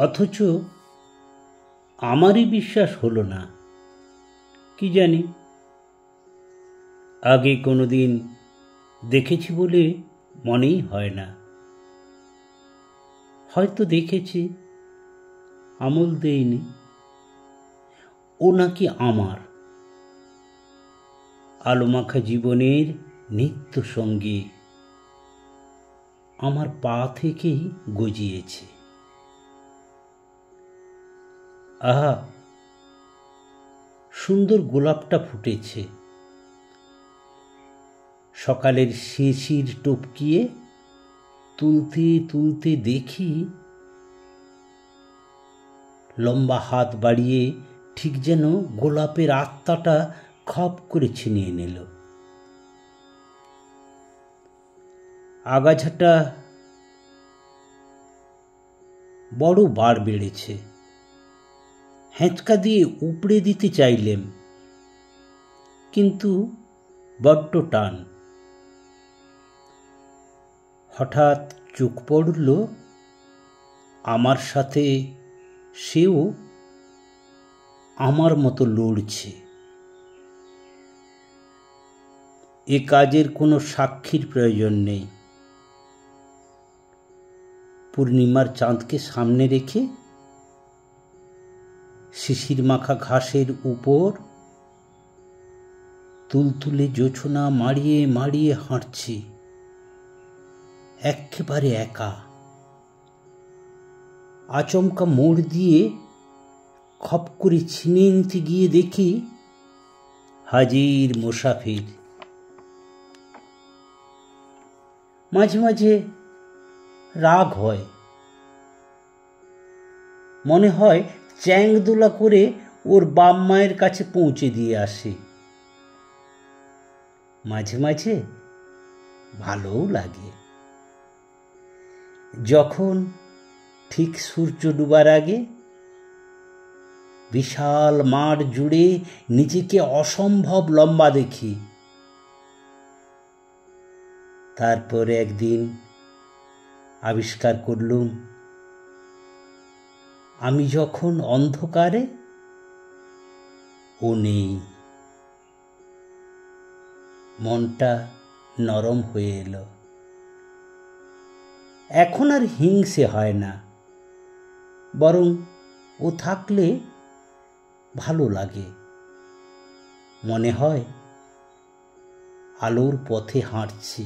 অথচ আমারই বিশ্বাস হলো না। কি জানি, আগে কোনোদিন দেখেছি বলে মনেই হয় না। হয়তো দেখেছি, আমল দেইনি। ও নাকি আমার আলোমাখা জীবনের নিত্য সঙ্গী, আমার পা থেকেই গজিয়েছে। আহা, সুন্দর গোলাপটা ফুটেছে। সকালের শিশির টপকিয়ে তুলতে তুলতে দেখি লম্বা হাত বাড়িয়ে ঠিক যেন গোলাপের আত্মাটা খপ করে ছিনিয়ে নিল। আগাছাটা বড় বাড় বেড়েছে। হেঁচকা দিয়ে উপড়ে দিতে চাইলেম, কিন্তু বড্ড টান। হঠাৎ চোখ পড়ল আমার সাথে সেও আমার মতো লড়ছে। এ কাজের কোনো সাক্ষীর প্রয়োজন নেই। পূর্ণিমার চাঁদকে সামনে রেখে শিশির মাখা ঘাসের উপর তুলতুলে জোছনা মাড়িয়ে মাড়িয়ে হাঁটছি, একেবারে একা। আচমকা মোড় দিয়ে খপ করে ছিনিয়ে নিতে গিয়ে দেখি হাজির মুসাফির। মাঝে মাঝে রাগ হয়, মনে হয় চ্যাংদোলা করে ওর বাপ মায়ের কাছে পৌঁছে দিয়ে আসে। মাঝে মাঝে ভালোও লাগে, যখন ঠিক সূর্য ডুবার আগে বিশাল মাঠ জুড়ে নিজেকে অসম্ভব লম্বা দেখি। তারপরে একদিন আবিষ্কার করলুম, আমি যখন অন্ধকারে, ও নেই। মনটা নরম হয়ে এলো। এখন আর হিংসে হয় না, বরং ও থাকলে ভালো লাগে। মনে হয় আলোর পথে হাঁটছি।